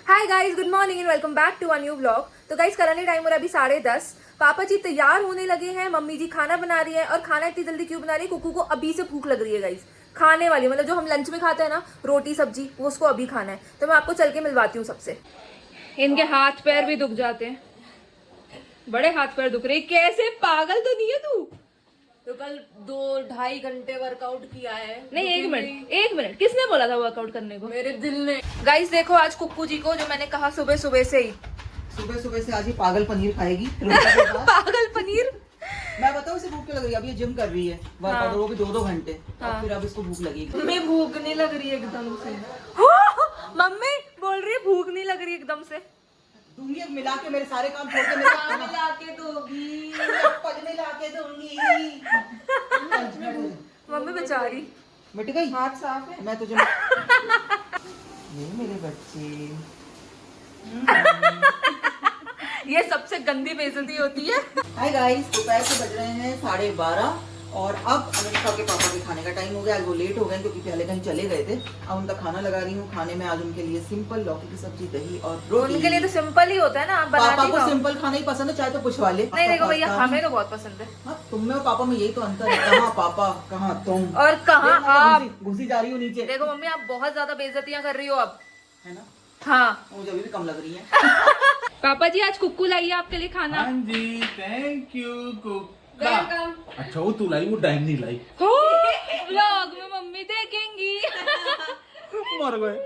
Hi guys, good morning and welcome back to a new vlog. तो guys currently time हो रहा है अभी 10:30। पापा जी तैयार होने लगे हैं, मम्मी जी खाना बना रही है। और खाना इतनी जल्दी क्यों बना रही है? कुकू को अभी से भूख लग रही है गाइस, खाने वाली मतलब जो हम लंच में खाते हैं ना, रोटी सब्जी, वो उसको अभी खाना है। तो मैं आपको चल के मिलवाती हूँ सबसे। इनके हाथ पैर भी दुख जाते हैं, बड़े हाथ पैर दुख रहे। कैसे, पागल तो नहीं है तू? तो कल 2-2.5 घंटे वर्कआउट किया है। नहीं, एक मिनट, किसने बोला था वर्कआउट करने को? मेरे दिल ने। गाइस देखो आज कुक्कू जी को, जो मैंने कहा सुबह सुबह से आज ही पागल पनीर खाएगी। पागल पनीर। मैं बताऊँ इसे भूख क्यों लग रही है? अभी ये जिम कर रही है, वर्कआउट हाँ। वो भी 2-2 घंटे। हाँ। और फिर अब इसको भूख लगेगी। मैं भूख नहीं लग रही है एकदम से। मम्मी बोल रही है भूख नहीं लग रही एकदम से। दूंगी अब मिला के, मेरे सारे काम छोड़ के मेरे हाँ, मिला के दोगी। पज मिला के दूंगी। मम्मी बेचारी। मिट गई। हाथ साफ है। मैं तुझे ये मेरे बच्चे। ये सबसे गंदी बेइज्जती होती है। हाय गाइस, दोपहर के बज रहे हैं 12:30 और अब अनुष्का के पापा के खाने का टाइम हो गया। आज वो लेट हो गए क्योंकि पहले कहीं चले गए थे। अब उनका खाना लगा रही हूँ। खाने में आज उनके लिए सिंपल लौकी की सब्जी, दही और रोटी। उनके लिए तो सिंपल ही होता है ना, आप पापा बनाती को खाओ। सिंपल खाना ही पसंद है, चाहे तो पूछवा ले। नहीं देखो भैया, हमें तो बहुत पसंद है। हाँ, तुम में और पापा में यही तो अंतर है। कहाँ पापा, कहाँ तुम। और कहाँ देखो, आप। घुसी जा रही हूँ नीचे। देखो मम्मी, आप बहुत ज्यादा बेइज्जतियां कर रही हो अब। है ना? हाँ मुझे अभी भी कम लग रही है। पापा जी आज कुक्कू लाई है आपके लिए खाना। हाँ जी, थैंक यू कुक्का। वेलकम। अच्छा वो तू लाई, वो टाइम नहीं लाई। हो व्लॉग में मम्मी देखेंगी। मर गए,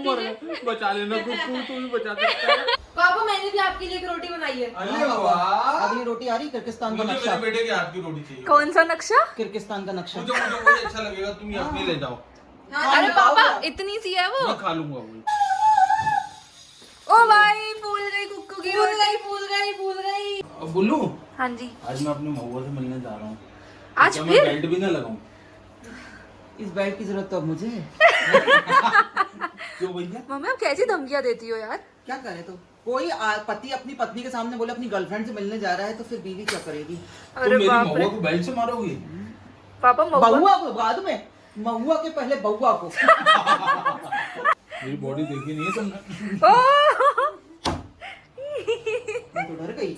मर गए। बचा लेना कुक्कू, तू भी बचा सकता है। पापा मैंने भी आपके लिए एक रोटी बनाई है। अरे वाह, अगली रोटी आ रही, किर्गिस्तान का मुझे नक्शा। मेरे बेटे के हाथ की रोटी चाहिए। कौन सा नक्शा? किर्गिस्तान का नक्शा। मुझे वही अच्छा लगेगा, तुम ये अपनी ले जाओ। अरे पापा इतनी सी है वो। मैं खा लूंगा वही। ओ भाई फूल गई कुक्कू की रोटी। फूल गई। अब बोलूं, हाँ जी, आज मैं अपने महुआ से मिलने जा रहा हूँ। आज क्या फिर? मैं बेल्ट भी ना लगाऊं? इस बेल्ट की जरूरत तो अब मुझे है। क्यों भैया? मम्मी आप कैसी धमकियां देती हो यार? क्या करे तो? कोई पति अपनी पत्नी के सामने बोले अपनी गर्लफ्रेंड से मिलने जा रहा है तो फिर बीवी क्या करेगी? तुम अरे मेरी बाप रे महुआ को बेल्ट से मारोगी? पापा महुआ। बहुआ को बाद में, महुआ के पहले बहुआ को। मेरी बॉडी देखी नहीं है तुमने? ओह! मैं तो डर गई।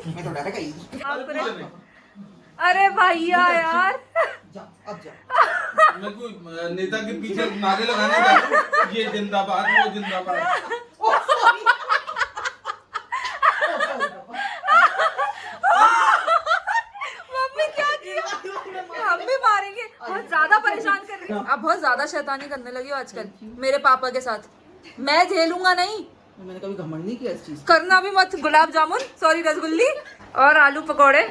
मैं तो डर गई। बाप रे। अरे भैया यार। जा, अब जा। मैं कोई नेता के पीछे नारे लगाने जा रहा हूँ, ये जिंदाबाद, वो जिंदाबाद। ओह, sorry। मम्मी क्या किया? हम भी मारेंगे। बहुत ज्यादा परेशान कर रही है। आप बहुत ज्यादा शैतानी करने लगी हो आजकल मेरे पापा के साथ। मैं झेलूंगा नहीं। मैंने कभी घमंड नहीं किया इस चीज। करना भी मत। गुलाब जामुन, सॉरी रसगुल्ली और आलू पकौड़े।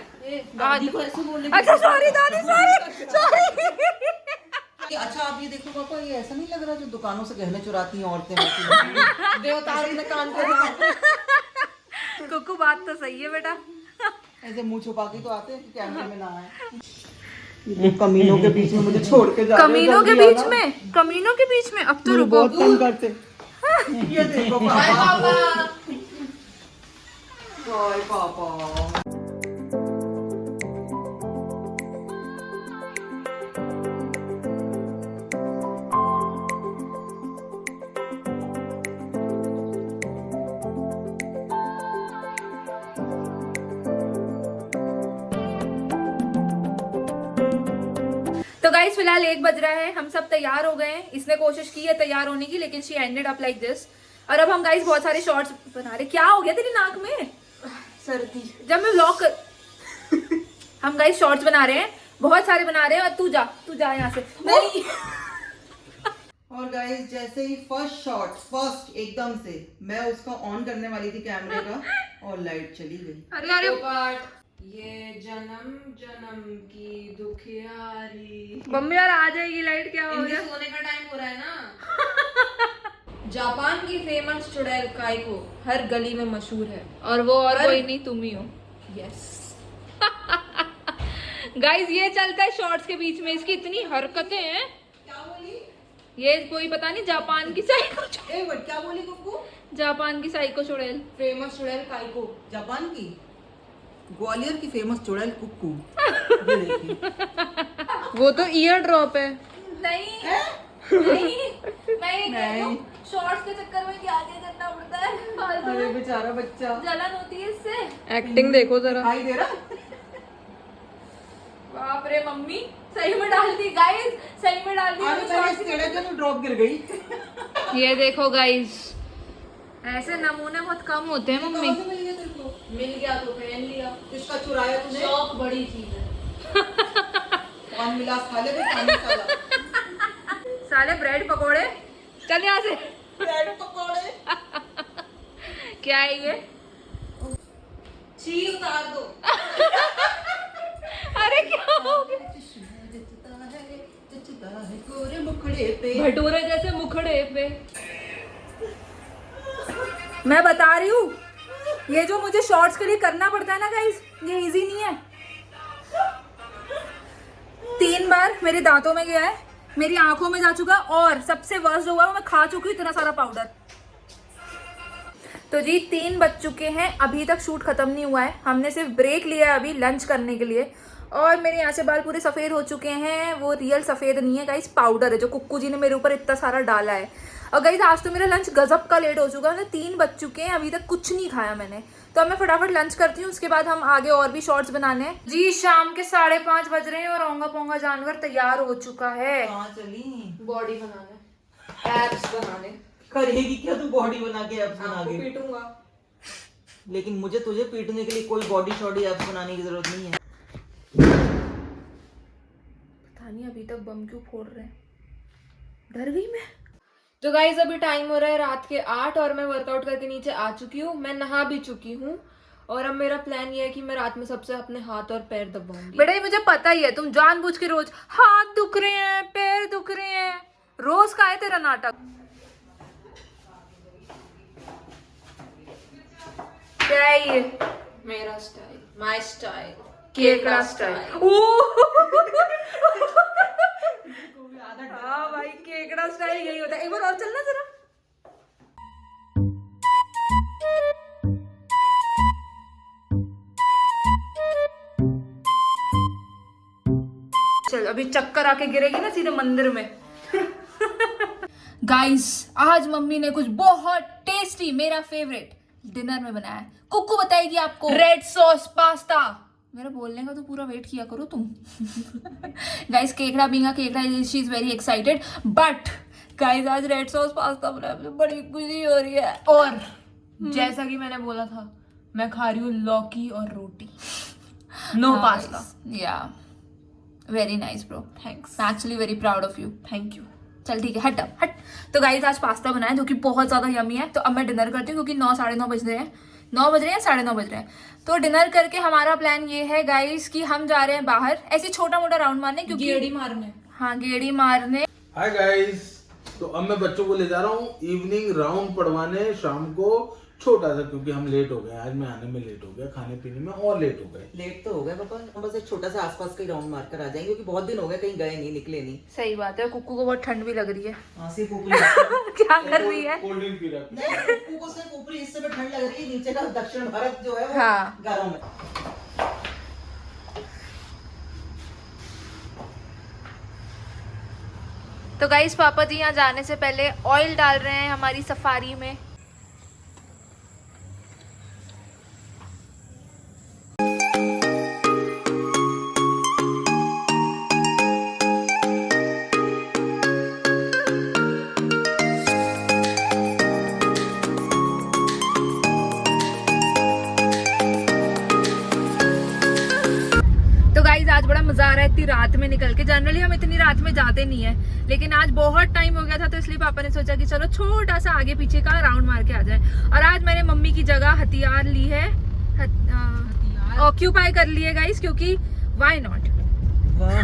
दादी को ऐसे बोलने की- अच्छा सॉरी दादी, सॉरी। अच्छा आप ये देखो पापा, ये ऐसा नहीं लग रहा जो दुकानों से गहने चुराती हैं औरतें। देवता ने कान को कुकू बात तो सही है बेटा। ऐसे मुंह छुपा के तो आते हैं कि कैमरे में ना आए। कमीनों के बीच में मुझे छोड़ के जा रहे हो, कमीनों के जल्दी बीच आना। में, कमीनों के बीच में। अब तो मुझे रुको। बहुत तंग करते। ये देखो पापा। हाय पापा। तो गाइस फिलहाल 1 बज रहा है, हम सब तैयार हो गए हैं। इसने कोशिश की है तैयार होने की, लेकिन she ended up like this. और अब हम गाइस बहुत सारे शॉर्ट्स बना रहे। क्या हो गया तेरी नाक में? सर्दी। जब मैं व्लॉग कर हम गाइस शॉर्ट्स बना रहे हैं, बहुत सारे बना रहे हैं। और तू जा यहाँ से। नहीं और गाइस जैसे ही फर्स्ट एकदम से मैं उसका ऑन करने वाली थी कैमरे का और लाइट चली गई। अरे पार्ट ये जन्म जन्म की दुखियारी। मम्मी यार आ जाएगी लाइट, क्या हो इनके गया? सोने का टाइम हो रहा है ना। जापान की फेमस चुड़ैल काइको हर गली में मशहूर है। और वो और कोई नहीं, तुम ही हो। यस। गाइस ये चलता है शॉर्ट्स के बीच में, इसकी इतनी हरकतें हैं। क्या बोली? ये कोई पता नहीं, जापान की साइको एक मिनट, क्या बोली कुक्कू? जापान की साइको चुड़ैल। फेमस चुड़ैल काइको। जापान की, ग्वालियर की फेमस चुड़ैल कुक्कू। ये देखिए। वो तो ईयर ड्रॉप है। नहीं नहीं, मैं ये कह रही हूँ, शॉर्ट्स के चक्कर में क्या क्या करना पड़ता है फालतू अरे में। बेचारा बच्चा जलन होती है इससे। एक्टिंग देखो जरा। दिखाई दे रहा। बाप रे मम्मी सही में डाल दी गाइस, सही में डाल दी अरे मैंने मैंने shorts टेढ़े जन ड्रॉप गिर गई। ये देखो गाइस, ऐसे नमूने बहुत कम होते हैं मम्मी। कहाँ से मिल गया तेरे को? मिल गया तो पहन लिया। किसका चुराया तूने? शौक बड़ी चीज है। पान मिलास खा ले फिर पानी साला। साले ब्रेड पकोड़े, चल यहाँ से। ब्रेड पकौड़े। क्या है ये? छी उतार दो। अरे क्या हो गया? जचता है गोरे मुखड़े पे। भटूरे जैसे मुखड़े पे। मैं बता रही हूँ, ये जो मुझे शॉर्ट्स के लिए करना पड़ता है ना गाइस, ये इजी नहीं है। 3 बार मेरे दांतों में गया है, मेरी आंखों में जा चुका, और सबसे वर्स्ट जो हुआ है, मैं खा चुकी हूँ इतना सारा पाउडर। तो जी 3 बज चुके हैं, अभी तक शूट खत्म नहीं हुआ है। हमने सिर्फ ब्रेक लिया है अभी लंच करने के लिए, और मेरे यहाँ से बाल पूरे सफ़ेद हो चुके हैं। वो रियल सफ़ेद नहीं है गाइस, पाउडर है जो कुक्कू जी ने मेरे ऊपर इतना सारा डाला है। और गाइस आज तो मेरा लंच गजब का लेट हो चुका है, 3 बज चुके हैं, अभी तक कुछ नहीं खाया मैंने। तो अब मैं फटाफट लंच करती हूँ, उसके बाद हम आगे और भी शॉर्ट्स बनाने हैं। जी शाम के 5:30 बज रहे हैं और ओंगा पोंगा जानवर तैयार हो चुका है कहाँ चली? बॉडी बनाने, एब्स बनाने। करेगी क्या तू बॉडी बना के एब्स बना के? पीटूंगा। लेकिन मुझे तुझे पीटने के लिए कोई बॉडी शॉडी एब्स बनाने की जरूरत नहीं है। पता नहीं अभी तक बम क्यों फोड़ रहे हैं, डर गई मैं। तो गाइज अभी टाइम हो रहा है रात के 8 और मैं वर्कआउट करके नीचे आ चुकी हूँ। मैं नहा भी चुकी हूँ और अब मेरा प्लान ये है कि मैं रात में सबसे अपने हाथ और पैर दबाऊंगी। बेटा ये मुझे पता ही है, तुम जानबूझ के रोज हाथ दुख रहे हैं, पैर दुख रहे हैं, रोज का है तेरा नाटक। क्या है ये? मेरा स्टाइल, माय स्टाइल, केकड़ा स्टाइल। हाँ भाई केकड़ा स्टाइल यही होता है। एक बार और चलना जरा। चल अभी चक्कर आके गिरेगी ना सीधे मंदिर में। गाइस आज मम्मी ने कुछ बहुत टेस्टी, मेरा फेवरेट डिनर में बनाया है। कुक्कू बताएगी आपको। Red sauce pasta. मेरा बोलने का तो पूरा वेट किया करो तुम। गाइस केकड़ा बींगा केकड़ा, she is very excited. But guys आज रेड सॉस पास्ता बनाया, मुझे बड़ी खुशी हो रही है। और जैसा कि मैंने बोला था, मैं खा रही हूँ लौकी और रोटी, नो पास्ता। या very nice bro, thanks. Actually very proud of you, thank you. चल ठीक है, हट अब हट। तो गाइस आज पास्ता बनाया जो कि बहुत ज्यादा यमी है। तो अब मैं डिनर करती हूँ क्योंकि 9 साढ़े 9 बज रहे हैं, 9 बज रहे हैं, 9:30 बज रहे हैं। तो डिनर करके हमारा प्लान ये है गाइस कि हम जा रहे हैं बाहर ऐसे छोटा मोटा राउंड मारने, क्योंकि गेड़ी मारने। हाँ गेड़ी मारने। हाय गाइस, तो अब मैं बच्चों को ले जा रहा हूँ इवनिंग राउंड पढ़वाने शाम को, छोटा सा, क्योंकि हम लेट हो गए। आज मैं आने में लेट हो गया, खाने पीने में और लेट हो गए। लेट तो हो गए पापा, हम बस एक छोटा सा आसपास का राउंड मार कर आ जाएंगे क्योंकि बहुत दिन हो गए कहीं गए नहीं, निकले नहीं। सही बात है, कुक्कू को बहुत ठंड भी लग रही है। हाँ सिर्फ ऊपरी हिस्से क्या कर रही है? कोल्ड ड्रिंक पी रहा है। नहीं, कुक्कू को सिर्फ ऊपरी हिस्से में ठंड लग रही है, नीचे का दक्षिण भारत जो है वो हाँ। गर्म है। तो गाइस पापा जी यहाँ जाने से पहले ऑयल डाल रहे हैं हमारी सफारी में। तो गाइस आज बड़ा मजा आ रहा है इतनी रात में निकल के। जनरली हम इतनी रात में जाते नहीं है, लेकिन आज बहुत टाइम हो गया था तो इसलिए पापा ने सोचा कि चलो छोटा सा आगे पीछे का राउंड मार के आ जाए। और आज मैंने मम्मी की जगह हथियार ली है, ऑक्यूपाई कर ली है गाइस, क्योंकि व्हाई नॉट। वाह,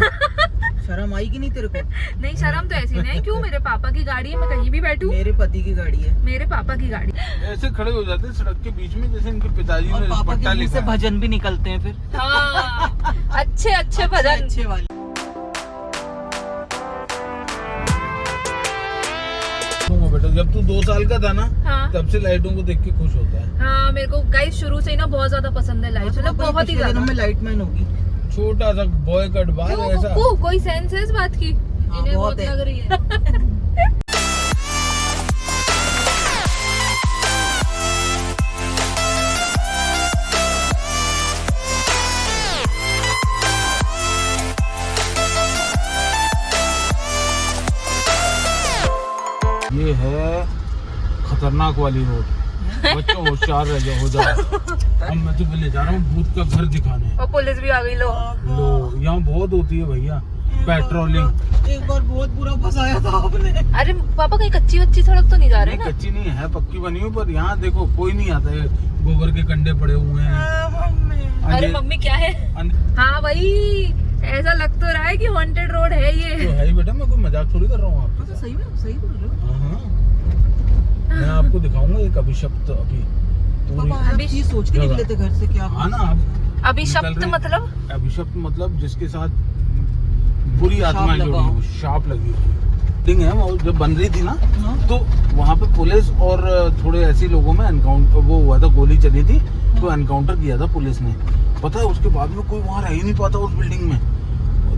शर्म आई कि नहीं तेरे को? नहीं शर्म तो ऐसी नहीं, क्यों, मेरे पापा की गाड़ी है, मैं कहीं भी बैठूं। मेरे पति की गाड़ी है। मेरे पापा की गाड़ी। ऐसे खड़े हो जाते हैं सड़क के बीच में जैसे इनके पिताजी और ने पापा पट्टा के मुंह लिखा से है। भजन भी निकलते हैं फिर। हाँ अच्छे अच्छे भजन। अच्छे वाले। बेटा जब तू 2 साल का था ना, हाँ। तब से लाइटों को देख के खुश होता है। हाँ मेरे को गाइस शुरू से ही ना बहुत ज्यादा पसंद है लाइट, मतलब बहुत ही ज्यादा। में लाइटमैन होगी। छोटा सा बॉय कट बाल क्यों ऐसा। कुक्कू, कोई सेंस है इस बात की? हाँ, इन्हें बहुत बहुत है। लग रही है। खतरनाक वाली रोड। बच्चों होशियार रह जाओ, हो जाओ। अब मैं तुम्हें ले जा रहा हूँ भूत का घर दिखाने। और पुलिस भी आ गई। लो यहाँ बहुत होती है भैया पेट्रोलिंग। एक बार बहुत बुरा फंसाया था आपने। अरे पापा कहीं कच्ची वच्ची सड़क तो नहीं जा रहे नहीं ना? कच्ची नहीं है, पक्की बनी हुई, पर यहाँ देखो कोई नहीं आता है। गोबर के कंडे पड़े हुए हैं। अरे मम्मी क्या है? हाँ भाई ऐसा लग तो रहा है कि हॉन्टेड रोड है ये। तो है ही बेटा, मैं कोई मजाक थोड़ी कर रहा हूँ आपके साथ। सही में सही बोल रहे हो। हाँ, मैं आपको दिखाऊंगा एक अभिशप्त अभी पूरी। पापा आप चीज सोच के निकले थे घर से क्या? हाँ ना, आप अभिशप्त मतलब? अभिशप्त मतलब जिसके साथ बुरी आत्माएं शाप जुड़ी लगा हो। हुई, शाप लगी हुई थिंग है। वो जब बन रही थी ना, हाँ। तो वहाँ पे पुलिस और थोड़े ऐसे लोगों में एनकाउंटर वो हुआ था, गोली चली थी, तो एनकाउंटर किया था पुलिस ने। पता है उसके बाद में कोई वहाँ रह ही नहीं पाता उस बिल्डिंग में।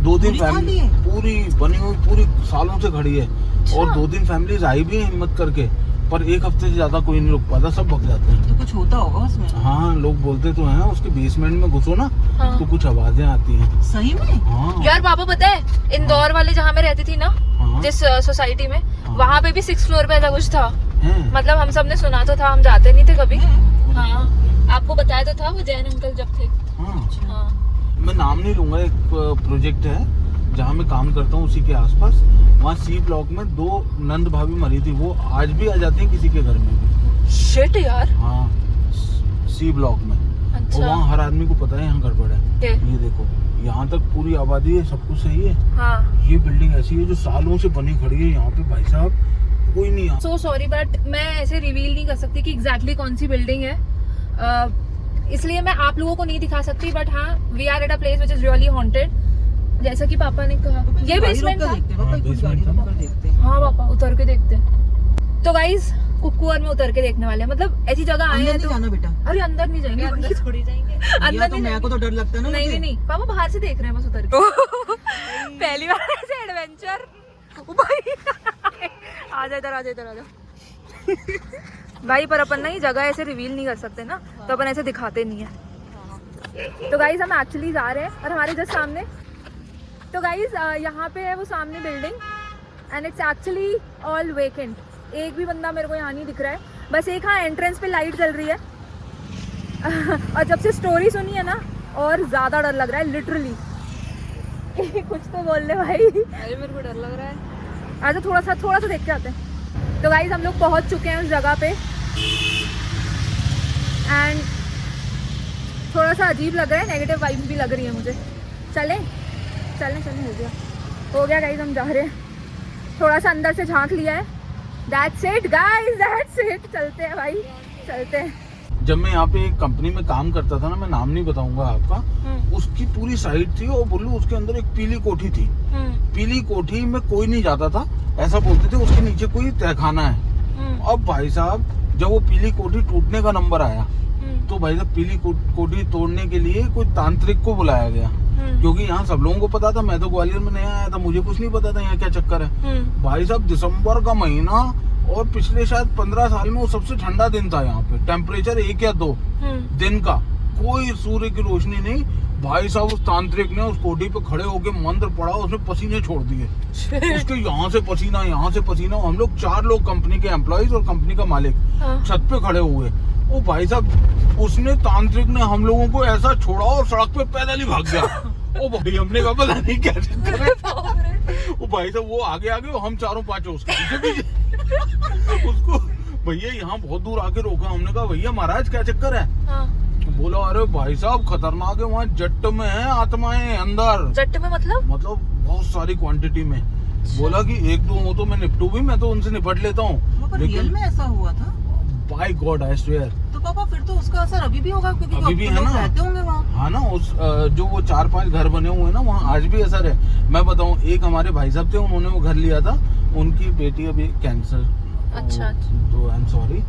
2 दिन फैमिली पूरी बनी हुई, पूरी सालों से खड़ी है, और 2 दिन फैमिलीज आई भी हैं हिम्मत करके, पर 1 हफ्ते से ज्यादा कोई नहीं रुक पाता, सब भग जाते हैं। तो कुछ होता होगा उसमें। हाँ, लोग बोलते तो हैं उसके बेसमेंट में घुसो ना, हाँ। तो कुछ आवाजें आती हैं। सही में? हाँ यार पापा पता है इंदौर वाले जहाँ मैं रहती थी ना, हाँ। जिस सोसाइटी में, हाँ। वहाँ पे भी 6th फ्लोर पे ऐसा कुछ था। हैं? मतलब हम सब ने सुना तो था, हम जाते नहीं थे कभी। हाँ आपको बताया तो था वो जैन अंकल जब थे। हाँ। हाँ मैं नाम नहीं लूंगा, एक प्रोजेक्ट है जहाँ मैं काम करता हूँ उसी के आसपास, वहाँ सी ब्लॉक में 2 नंद भाभी मरी थी, वो आज भी आ जाती हैं किसी के घर में भी। शिट यार। हाँ, सी ब्लॉक में। और अच्छा वहाँ हर आदमी को पता है यहाँ गड़बड़ है। क्या? ये देखो यहाँ तक पूरी आबादी है, सब कुछ सही है। हाँ ये बिल्डिंग ऐसी है जो सालों से बनी खड़ी है, यहाँ पे भाई साहब कोई नहीं आता। सो सॉरी बट मैं ऐसे रिवील नहीं कर सकती कि एग्जैक्टली कौन सी बिल्डिंग है, इसलिए मैं आप लोगों को नहीं दिखा सकती। बट हाँ we are at a place which is really haunted, जैसा कि पापा ने कहा। ये बेसमेंट था। हाँ, basement था। देखते हैं। हाँ पापा उतर के देखते हैं। तो गाइस कुक्कुआर में उतर के देखने वाले हैं, मतलब ऐसी जगह आए अंदर हैं नहीं तो। जाना बेटा। अरे अंदर नहीं जाएंगे, अंदर थोड़ी जाएंगे, या अंदर तो नहीं मेरे को तो डर लगता है ना। नहीं मुझे। नहीं नहीं पापा बाहर से देख रहे हैं बस उतर के। पहली बार ऐसे एडवेंचर। ओ भाई आजा इधर, आजा इधर, आजा। भाई पर अपन ना ये जगह ऐसे रिवील नहीं कर सकते ना, तो अपन ऐसे दिखाते नहीं है। तो गाइज हम एक्चुअली जा रहे हैं और हमारे जस्ट सामने, तो गाइज यहाँ पे है वो सामने building, and it's actually all vacant. एक भी बंदा मेरे को यहाँ नहीं दिख रहा है, बस एक हाँ एंट्रेंस पे लाइट जल रही है। और जब से स्टोरी सुनी है ना, और ज़्यादा डर लग रहा है लिटरली। कुछ तो बोल ले भाई। अरे मेरे को डर लग रहा है। आज थोड़ा सा देख के आते हैं। तो गाइज हम लोग पहुँच चुके हैं उस जगह पे, एंड थोड़ा सा अजीब लग रहा है, नेगेटिव वाइब्स भी लग रही है मुझे। चलें हो गया गाइज, हम जा रहे हैं। थोड़ा सा अंदर से झांक लिया है। That's it guys, that's it। चलते हैं भाई, चलते हैं। जब मैं यहाँ पे एक कंपनी में काम करता था ना, मैं नाम नहीं बताऊंगा आपका, उसकी पूरी साइड थी और बोलूं उसके अंदर एक पीली कोठी थी। पीली कोठी में कोई नहीं जाता था, ऐसा बोलते थे, उसके नीचे कोई तहखाना है। अब भाई साहब जब वो पीली कोठी टूटने का नंबर आया, तो भाई साहब पीली कोठी तोड़ने के लिए कोई तांत्रिक को बुलाया गया, क्योंकि यहाँ सब लोगों को पता था। मैं तो ग्वालियर में नया आया था, मुझे कुछ नहीं पता था यहाँ क्या चक्कर है। भाई साहब दिसंबर का महीना, और पिछले शायद 15 साल में वो सबसे ठंडा दिन था यहाँ पे, टेम्परेचर 1 या 2 दिन का, कोई सूर्य की रोशनी नहीं। भाई साहब उस तांत्रिक ने उस कोठी पे खड़े होके मंत्र पढ़ा, उसने पसीने छोड़ दिए। उसके यहाँ से पसीना। हम लोग 4 लोग कंपनी के एम्प्लॉइज और कंपनी का मालिक छत पे खड़े हुए। ओ भाई साहब उसने तांत्रिक ने हम लोगों को ऐसा छोड़ा और सड़क पे पैदल ही भाग गया। ओ भाई हमने कहा पता नहीं क्या चक्कर है। ओ भाई साहब वो आगे हम 4-5 उसके पीछे। उसको भैया यहाँ बहुत दूर आके रोका, हमने कहा भैया महाराज क्या चक्कर है? बोला अरे भाई साहब खतरनाक है, वहाँ जट्ट में है आत्माएं अंदर। जट्ट में मतलब बहुत सारी क्वांटिटी में। बोला कि 1-2 हो तो मैं निपटू भी, मैं तो उनसे निपट लेता हूँ। रियल में ऐसा हुआ था? By God I swear. तो पापा फिर तो उसका असर अभी भी होगा, क्योंकि अभी भी है लोग ना, रहते होंगे वहाँ। हाँ ना, उस जो वो 4-5 घर बने हुए हैं ना, वहाँ आज भी असर है। मैं बताऊँ, एक हमारे भाई साहब थे, उन्होंने वो घर लिया था, उनकी बेटी अभी कैंसर। अच्छा। तो आई एम सॉरी।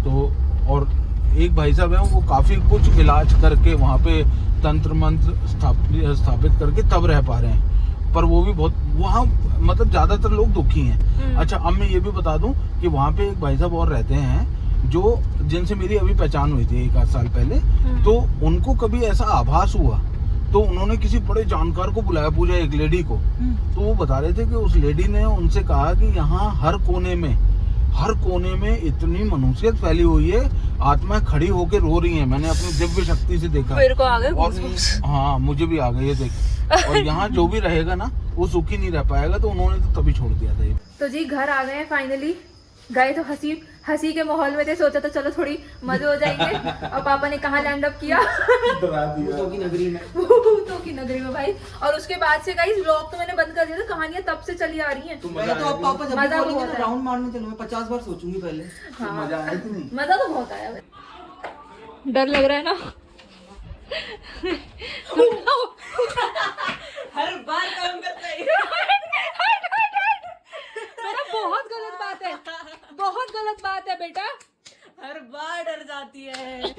तो और एक भाई साहब है, वो काफी कुछ इलाज करके वहाँ पे तंत्र मंत्र स्थापित करके तब रह पा रहे हैं, पर वो भी बहुत वहाँ मतलब ज्यादातर लोग दुखी हैं। अच्छा अब मैं ये भी बता दूं कि वहाँ पे एक भाई साहब और रहते हैं जो जिनसे मेरी अभी पहचान हुई थी 1 आध साल पहले। तो उनको कभी ऐसा आभास हुआ, तो उन्होंने किसी बड़े जानकार को बुलाया, पूजा एक लेडी को। तो वो बता रहे थे कि उस लेडी ने उनसे कहा कि यहाँ हर कोने में हर कोने में इतनी मनुष्यत फैली हुई है, आत्माएं खड़ी होकर रो रही हैं। मैंने अपनी दिव्य शक्ति से देखा। मेरे को आ गए और goosebumps। हाँ, मुझे भी आ गए ये देख। और यहाँ जो भी रहेगा ना वो सुखी नहीं रह पाएगा, तो उन्होंने तो तभी छोड़ दिया था ये। तो जी घर आ गए हैं फाइनली। गए तो हंसी के माहौल में थे, सोचा तो चलो थोड़ी मजे हो जाएंगे। और पापा ने कहाँ लैंड अप किया? भूतों की नगरी में। भूतों की नगरी में भाई। और उसके बाद से गाइस व्लॉग तो मैंने बंद कर दिया था, कहानियां तब से चली आ रही हैं। मैं तो अब पापा जब भी मजा बोलेंगे बहुत ना है। राउंड मारने चलो, मैं 50 बार सोचूंगी पहले। हाँ, मजा आया कि नहीं? मजा तो बहुत आया भाई। डर लग रहा है ना? हर बार काम करता है। बेटा बहुत गलत बात है, बहुत गलत बात है बेटा। हर बार डर जाती है।